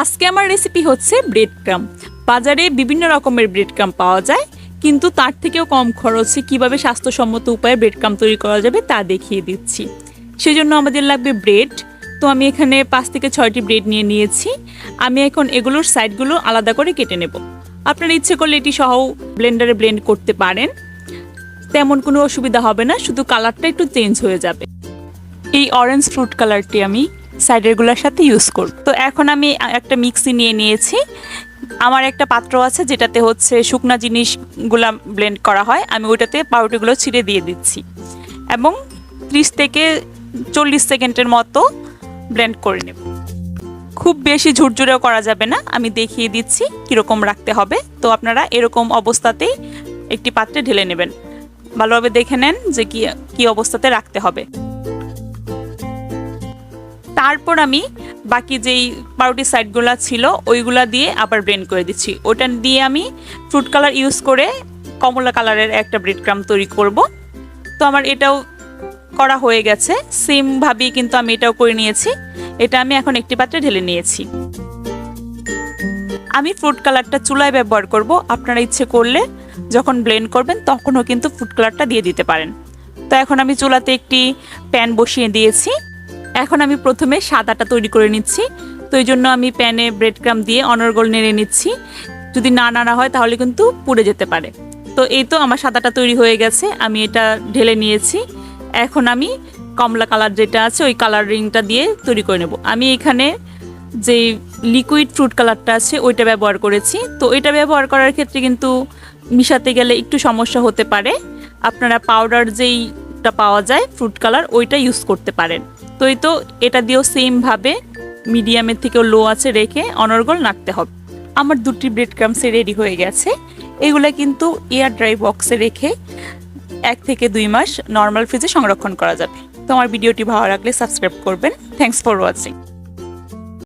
আজকে আমার রেসিপি হচ্ছে ব্রেড ক্রাম্ব। বাজারে বিভিন্ন রকমের ব্রেড ক্রাম্ব পাওয়া যায়, কিন্তু তার থেকেও কম খরচে কিভাবে স্বাস্থ্যসম্মত উপায়ে ব্রেড ক্রাম্ব তৈরি করা যাবে তা দেখিয়ে দিচ্ছি। সেজন্য আমাদের লাগবে ব্রেড। তো আমি এখানে 5 থেকে 6টি ব্রেড নিয়ে নিয়েছি। আমি এখন এগুলোর সাইডগুলো আলাদা করে কেটে নেব। আপনারা ইচ্ছে করলে এটি সহ ব্লেন্ডারে ব্লেন্ড করতে পারেন, তেমন কোনো অসুবিধা হবে না, শুধু কালারটা একটু চেঞ্জ হয়ে যাবে। এই অরেঞ্জ ফ্রুট কালারটি আমি সাইডেরগুলোর সাথে ইউজ করব। তো এখন আমি একটা মিক্সি নিয়ে নিয়েছি। আমার একটা পাত্র আছে যেটাতে হচ্ছে শুকনা জিনিসগুলা ব্লেন্ড করা হয়। আমি ওইটাতে পাউরুটিগুলো ছিঁড়ে দিয়ে দিচ্ছি এবং 30 থেকে 40 সেকেন্ডের মতো ব্লেন্ড করে নেব। খুব বেশি ঝুরঝুরেও করা যাবে না, আমি দেখিয়ে দিচ্ছি কীরকম রাখতে হবে। তো আপনারা এরকম অবস্থাতেই একটি পাত্রে ঢেলে নেবেন। ভালোভাবে দেখে নেন যে কি অবস্থাতে রাখতে হবে। তারপর আমি বাকি যেই পাউরুটির সাইডগুলো ছিল ওইগুলা দিয়ে আবার ব্লেন্ড করে দিচ্ছি। ওটা দিয়ে আমি ফ্রুট কালার ইউজ করে কমলা কালারের একটা ব্রেড ক্রাম্ব তৈরি করব। তো আমার এটাও করা হয়ে গেছে, সেমভাবেই কিন্তু আমি এটাও করে নিয়েছি। এটা আমি এখন একটি পাত্রে ঢেলে নিয়েছি। আমি ফ্রুট কালারটা চুলায় ব্যবহার করব। আপনারা ইচ্ছে করলে যখন ব্লেন্ড করবেন তখনও কিন্তু ফ্রুট কালারটা দিয়ে দিতে পারেন। তো এখন আমি চুলাতে একটি প্যান বসিয়ে দিয়েছি। এখন আমি প্রথমে সাদাটা তৈরি করে নিচ্ছি। তো এই জন্য আমি প্যানে ব্রেড ক্রাম্ব দিয়ে অনর্গল নেড়ে নিচ্ছি। যদি না নাড়া হয় তাহলে কিন্তু পুড়ে যেতে পারে। তো এই তো আমার সাদাটা তৈরি হয়ে গেছে, আমি এটা ঢেলে নিয়েছি। এখন আমি কমলা কালার যেটা আছে ওই কালারিংটা দিয়ে তৈরি করে নেব। আমি এখানে যে লিকুইড ফ্রুট কালারটা আছে ওইটা ব্যবহার করেছি। তো এটা ব্যবহার করার ক্ষেত্রে কিন্তু মিশাতে গেলে একটু সমস্যা হতে পারে। আপনারা পাউডার যেইটা পাওয়া যায় ফ্রুট কালার ওইটা ইউজ করতে পারেন। তো এই তো এটা দিয়েও সেমভাবে মিডিয়ামের থেকেও লো আছে রেখে অনর্গল নাড়তে হবে। আমার 2টি ব্রেড ক্রাম্বস রেডি হয়ে গেছে। এগুলো কিন্তু এয়ার ড্রাই বক্সে রেখে 1 থেকে 2 মাস নর্মাল ফ্রিজে সংরক্ষণ করা যাবে। তো আমার ভিডিওটি ভালো লাগলে সাবস্ক্রাইব করবেন। Thanks for watching.